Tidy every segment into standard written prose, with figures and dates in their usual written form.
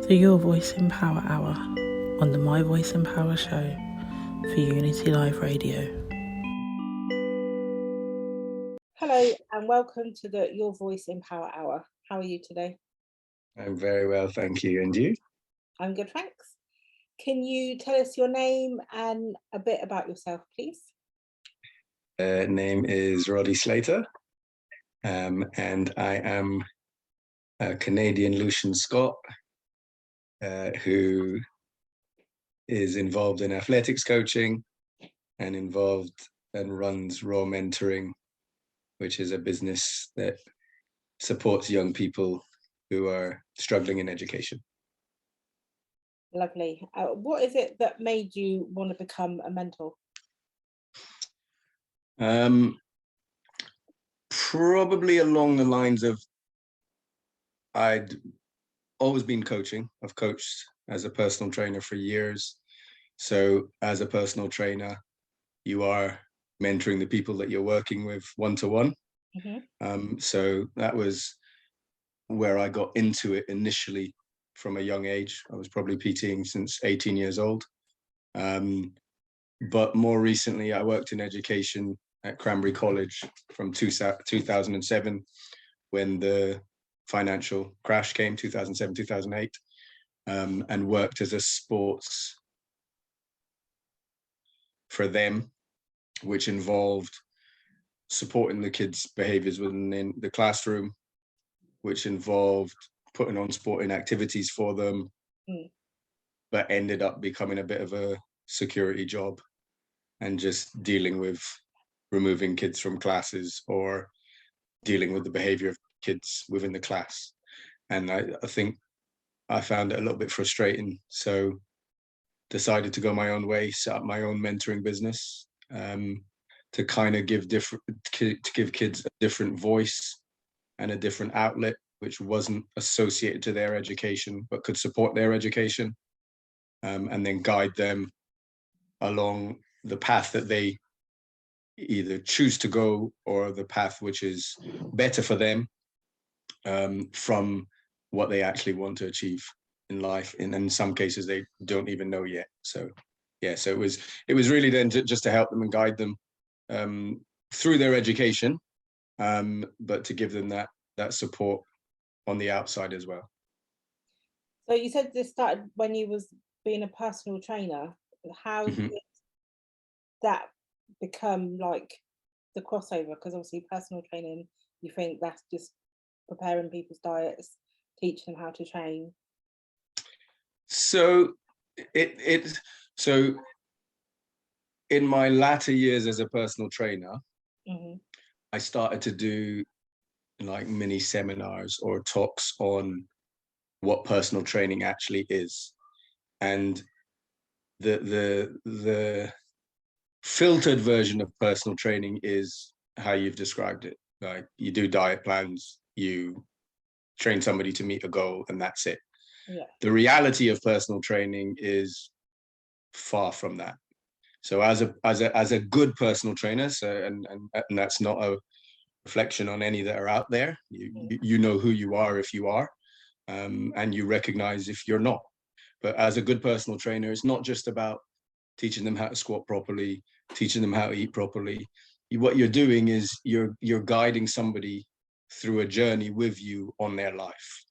The Your Voice in Power Hour on the My Voice in Power show for Unity Live Radio. Hello and welcome to the Your Voice in Power Hour. How are you today? I'm very well, thank you. And you? I'm good, thanks. Can you tell us your name and a bit about yourself, please? Name is Roddy Slater, and I am a Canadian Lucian Scot who is involved in athletics coaching and involved and runs Raw Mentoring, which is a business that supports young people who are struggling in education. Lovely. What is it that made you want to become a mentor? Probably along the lines of I'd always been coaching. I've coached as a personal trainer for years. So as a personal trainer, you are mentoring the people that you're working with one-to-one. Mm-hmm. So that was where I got into it initially from a young age. I was probably PTing since 18 years old. But more recently, I worked in education at Cranberry College from 2007 when the financial crash came, 2007, 2008, and worked as a sports for them, which involved supporting the kids' behaviors within the classroom, which involved putting on sporting activities for them, but ended up becoming a bit of a security job and just dealing with removing kids from classes or dealing with the behavior of kids within the class. And I think I found it a little bit frustrating. So decided to go my own way, set up my own mentoring business to kind of give kids a different voice and a different outlet, which wasn't associated to their education, but could support their education, and then guide them along the path that they either choose to go or the path which is better for them from what they actually want to achieve in life. And in some cases, they don't even know yet. So, yeah, so it was really then just to help them and guide them through their education, but to give them that support on the outside as well. So you said this started when you was being a personal trainer. How did that become like the crossover? Because obviously personal training, you think that's just preparing people's diets, teaching them how to train. So so in my latter years as a personal trainer, I started to do like mini seminars or talks on what personal training actually is. And the filtered version of personal training is how you've described it. Like you do diet plans, you train somebody to meet a goal, and that's it. Yeah. The reality of personal training is far from that. So as a good personal trainer, and that's not a reflection on any that are out there. You know who you are if you are, and you recognize if you're not. But as a good personal trainer, it's not just about teaching them how to squat properly, teaching them how to eat properly. What you're doing is you're guiding somebody through a journey with you on their life.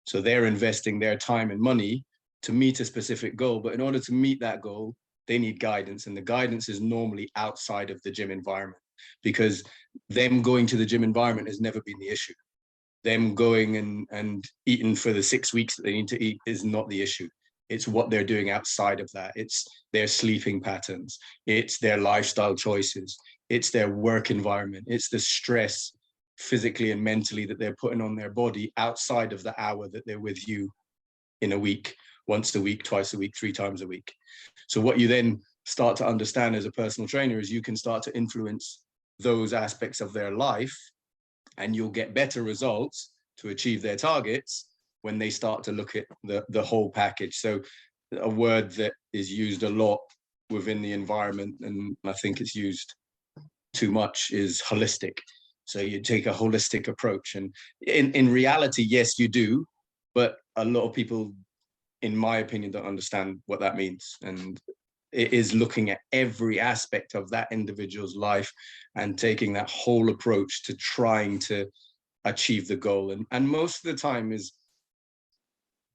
So they're investing their time and money to meet a specific goal. But in order to meet that goal, they need guidance. And the guidance is normally outside of the gym environment, because them going to the gym environment has never been the issue. Them going and eating for the 6 weeks that they need to eat is not the issue. It's what they're doing outside of that. It's their sleeping patterns. It's their lifestyle choices. It's their work environment. It's the stress physically and mentally that they're putting on their body outside of the hour that they're with you in a week, once a week, twice a week, 3 times a week. So what you then start to understand as a personal trainer is you can start to influence those aspects of their life, and you'll get better results to achieve their targets when they start to look at the whole package. So a word that is used a lot within the environment, and I think it's used too much, is holistic. So you take a holistic approach, and in reality, yes, you do, but a lot of people, in my opinion, don't understand what that means. And it is looking at every aspect of that individual's life and taking that whole approach to trying to achieve the goal. And most of the time is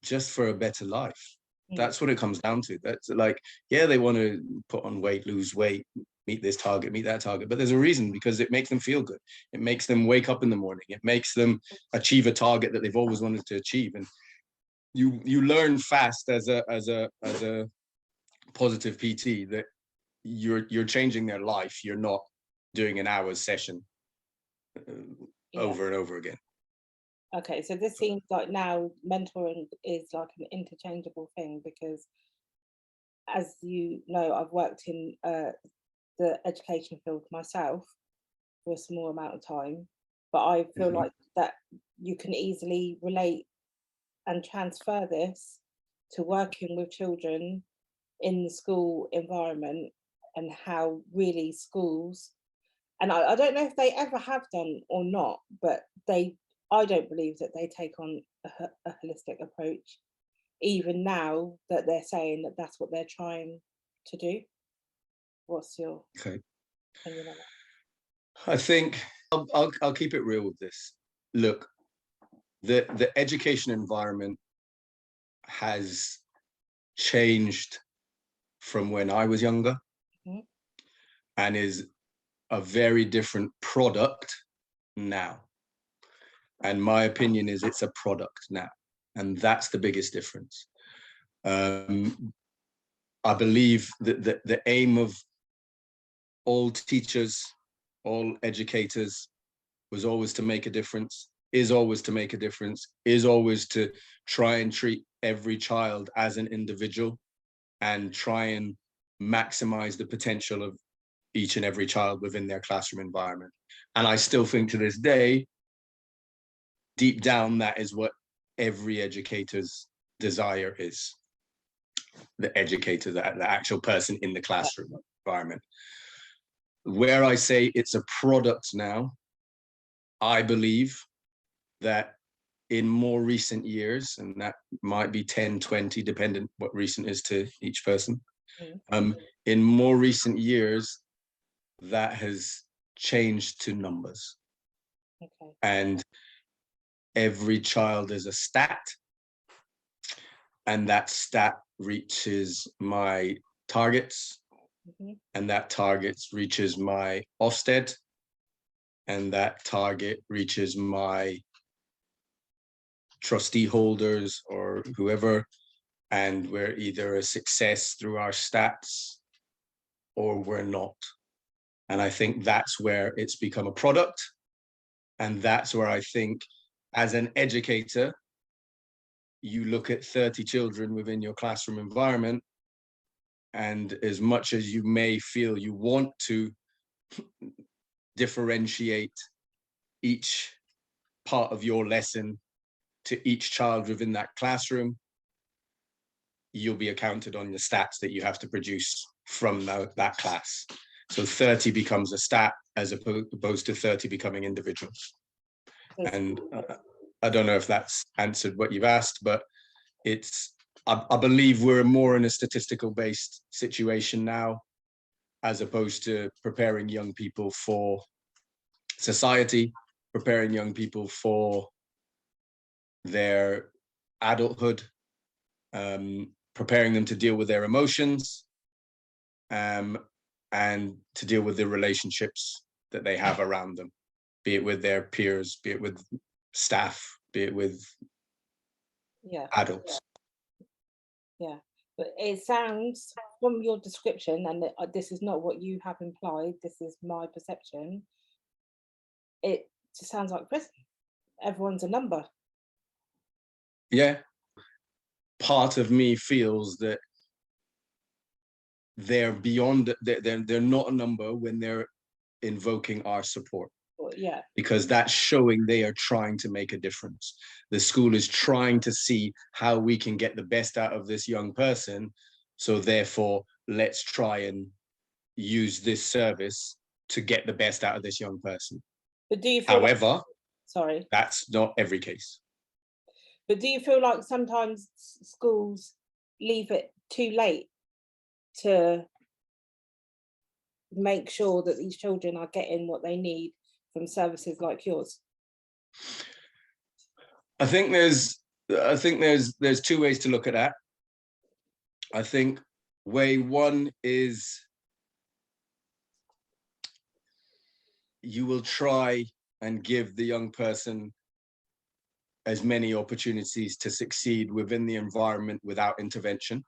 just for a better life. That's what it comes down to. That's like, yeah, they want to put on weight, lose weight, meet this target, meet that target, but there's a reason, because it makes them feel good. It makes them wake up in the morning. It makes them achieve a target that they've always wanted to achieve. And you learn fast as a positive PT that you're changing their life. You're not doing an hour's session over and over again. Okay, so this seems like now mentoring is like an interchangeable thing, because as you know, I've worked in the education field myself for a small amount of time, but I feel like that you can easily relate and transfer this to working with children in the school environment, and how really schools, and I don't know if they ever have done or not, but I don't believe that they take on a holistic approach, even now that they're saying that that's what they're trying to do. What's your opinion on that? I think I'll keep it real with this. Look, the education environment has changed from when I was younger, and is a very different product now. And my opinion is it's a product now, and that's the biggest difference. I believe that the aim of all teachers, all educators, was always to make a difference, is always to make a difference, is always to try and treat every child as an individual and try and maximize the potential of each and every child within their classroom environment. And I still think to this day, deep down, that is what every educator's desire is. The educator, the actual person in the classroom environment. Where I say it's a product now, I believe that in more recent years, and that might be 10, 20, depending what recent is to each person, in more recent years, that has changed to numbers. And every child is a stat, and that stat reaches my targets, and that target reaches my Ofsted, and that target reaches my trustee holders or whoever, and we're either a success through our stats or we're not. And I think that's where it's become a product, and that's where I think, as an educator, you look at 30 children within your classroom environment, and as much as you may feel you want to differentiate each part of your lesson to each child within that classroom, you'll be accounted on the stats that you have to produce from that class. So 30 becomes a stat as opposed to 30 becoming individuals. And I don't know if that's answered what you've asked, but I believe we're more in a statistical based situation now, as opposed to preparing young people for society, preparing young people for their adulthood, preparing them to deal with their emotions, and to deal with the relationships that they have around them, be it with their peers, be it with staff, be it with adults. But it sounds, from your description, and this is not what you have implied, this is my perception, it just sounds like prison. Everyone's a number. Yeah. Part of me feels that they're beyond, they're not a number when they're invoking our support. Yeah. Because that's showing they are trying to make a difference. The school is trying to see how we can get the best out of this young person. So therefore, let's try and use this service to get the best out of this young person. But do you feel However, sorry, that's not every case. But do you feel like sometimes schools leave it too late to make sure that these children are getting what they need from services like yours? I think there's two ways to look at that. I think way one is you will try and give the young person as many opportunities to succeed within the environment without intervention.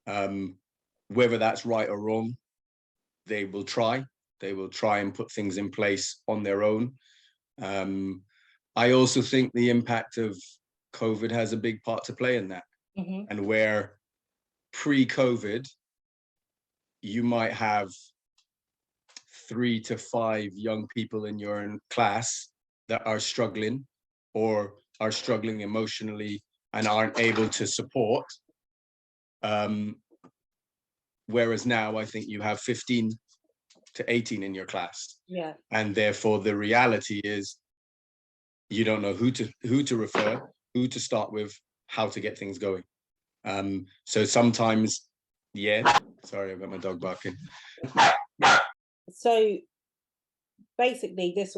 Whether that's right or wrong, they will try. They will try and put things in place on their own. I also think the impact of COVID has a big part to play in that. Mm-hmm. And where pre-COVID, you might have 3 to 5 young people in your class that are struggling or are struggling emotionally and aren't able to support. Whereas now I think you have 15 to 18 in your class. Yeah. And therefore the reality is you don't know who to refer, who to start with, how to get things going. So sometimes, yeah, sorry, I've got my dog barking. So basically this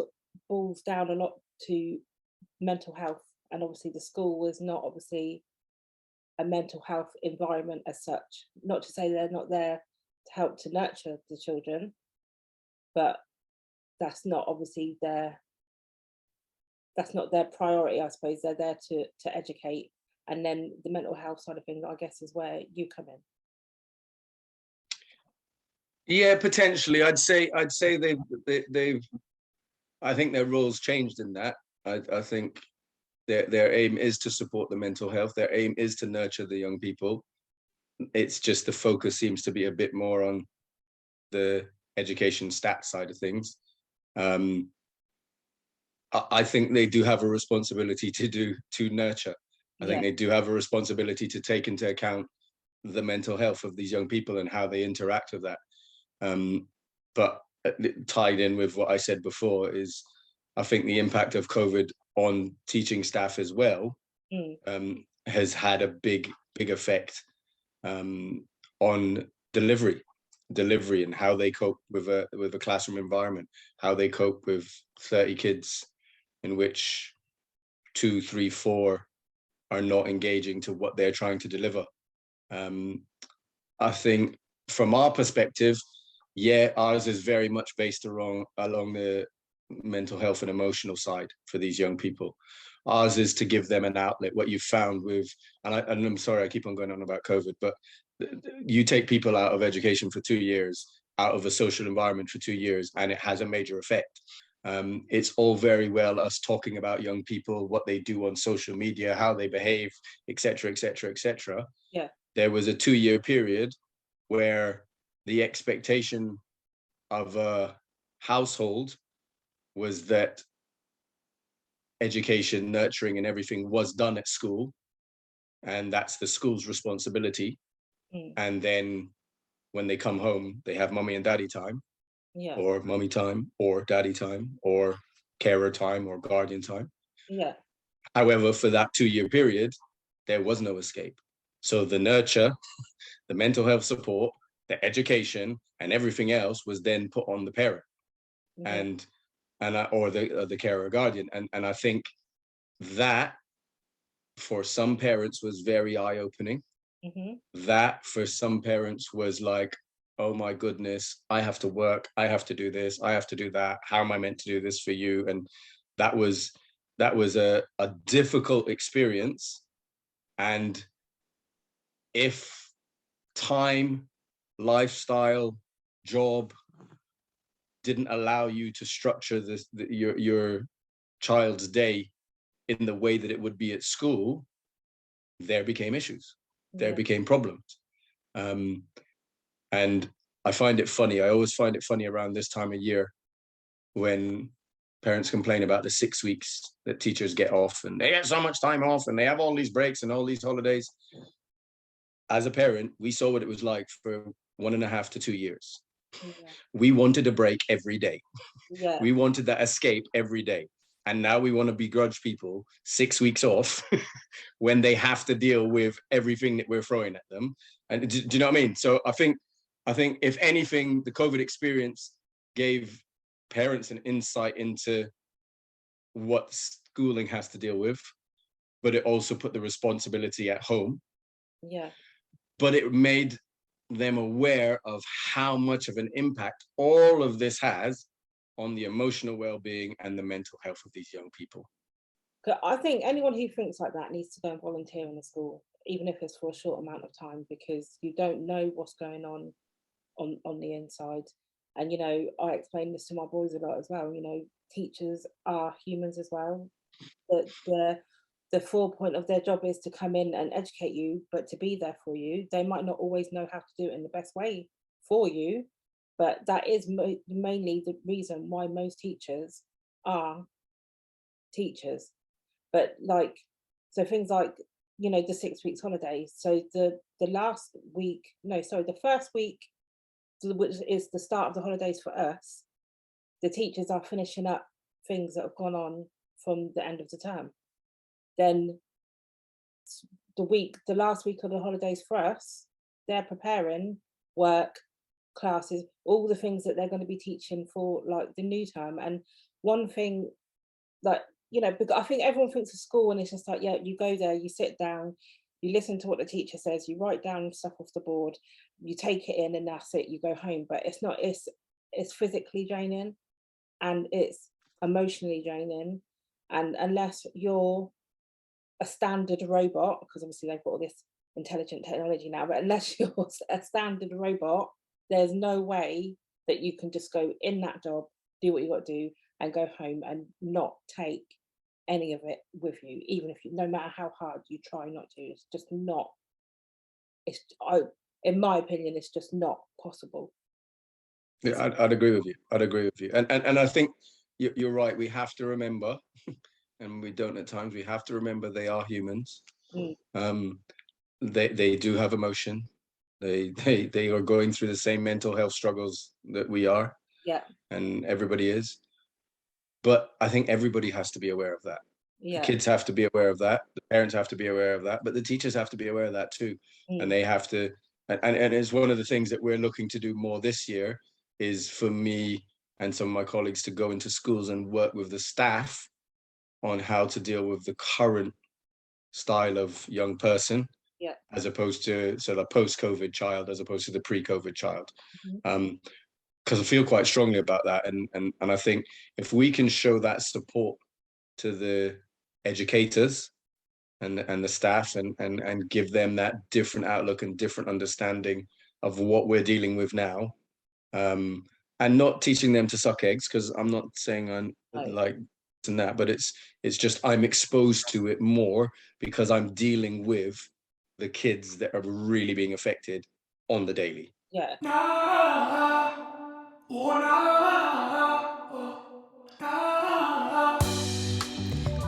boils down a lot to mental health, and obviously the school is not obviously a mental health environment as such. Not to say they're not there to help to nurture the children, but that's not obviously that's not their priority, I suppose. They're there to educate, and then the mental health side of things, I guess, is where you come in. Yeah, potentially. I'd say they've I think their roles changed in that. I think their aim is to support the mental health. Their aim is to nurture the young people. It's just the focus seems to be a bit more on the education stats side of things. I think they do have a responsibility to nurture. I think they do have a responsibility to take into account the mental health of these young people and how they interact with that. But tied in with what I said before is, I think the impact of COVID on teaching staff as well has had a big effect on delivery and how they cope with a classroom environment, how they cope with 30 kids in which 2, 3, 4 are not engaging to what they're trying to deliver. I think from our perspective, yeah, ours is very much based along the mental health and emotional side for these young people. Ours is to give them an outlet. What you found with, and I'm sorry, I keep on going on about COVID, but you take people out of education for 2 years, out of a social environment for 2 years, and it has a major effect. It's all very well us talking about young people, what they do on social media, how they behave, etc., etc., etc. Yeah. There was a 2-year period where the expectation of a household was that education, nurturing, and everything was done at school, and that's the school's responsibility. And then when they come home, they have mommy and daddy time, or mommy time, or daddy time, or carer time, or guardian time. Yeah. However, for that 2-year period, there was no escape. So the nurture, the mental health support, the education, and everything else was then put on the parent, or the carer or guardian. And I think that for some parents was very eye-opening. That for some parents was like, oh my goodness, I have to work, I have to do this, I have to do that. How am I meant to do this for you? And that was a difficult experience. And if time, lifestyle, job didn't allow you to structure your child's day in the way that it would be at school, there became issues, there became problems. And I find it funny. I always find it funny around this time of year when parents complain about the 6 weeks that teachers get off, and they get so much time off and they have all these breaks and all these holidays. As a parent, we saw what it was like for 1.5 to 2 years. Yeah. We wanted a break every day. Yeah. We wanted that escape every day. And now we want to begrudge people 6 weeks off when they have to deal with everything that we're throwing at them. And do you know what I mean? So I think if anything, the COVID experience gave parents an insight into what schooling has to deal with, but it also put the responsibility at home. Yeah. But it made them aware of how much of an impact all of this has on the emotional well-being and the mental health of these young people. I think anyone who thinks like that needs to go and volunteer in a school, even if it's for a short amount of time, because you don't know what's going on the inside. And, you know, I explain this to my boys a lot as well. You know, teachers are humans as well. The full point of their job is to come in and educate you, but to be there for you. They might not always know how to do it in the best way for you, but that is mainly the reason why most teachers are teachers. But like, so things like, you know, the 6 weeks holidays. So the first week, which is the start of the holidays for us, the teachers are finishing up things that have gone on from the end of the term. Then the last week of the holidays for us, they're preparing work, classes, all the things that they're going to be teaching for like the new term. And one thing that, you know, because I think everyone thinks of school and it's just like, yeah, you go there, you sit down, you listen to what the teacher says, you write down stuff off the board, you take it in and that's it, you go home. But it's not, it's physically draining and it's emotionally draining. And unless you're a standard robot, because obviously they've got all this intelligent technology now, but unless you're a standard robot, there's no way that you can just go in that job, do what you got to do and go home and not take any of it with you, even if no matter how hard you try not to. It's just not, in my opinion, it's just not possible. Yeah, I'd agree with you. I'd agree with you. And I think you're right. We have to remember, and we don't at times, we have to remember they are humans. They do have emotion. They are going through the same mental health struggles that we are. Yeah. And everybody is. But I think everybody has to be aware of that. Yeah. The kids have to be aware of that. The parents have to be aware of that. But the teachers have to be aware of that too. And they have to, and it's one of the things that we're looking to do more this year, is for me and some of my colleagues to go into schools and work with the staff on how to deal with the current style of young person, as opposed to the post-COVID child, as opposed to the pre-COVID child. Because I feel quite strongly about that. And I think if we can show that support to the educators and the staff and give them that different outlook and different understanding of what we're dealing with now, and not teaching them to suck eggs, because I'm not saying I'm like and that, but it's just I'm exposed to it more because I'm dealing with the kids that are really being affected on the daily. Yeah.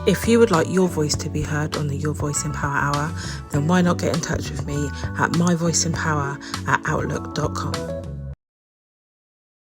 If you would like your voice to be heard on the Your Voice in Power Hour, then why not get in touch with me at myvoiceinpower@outlook.com.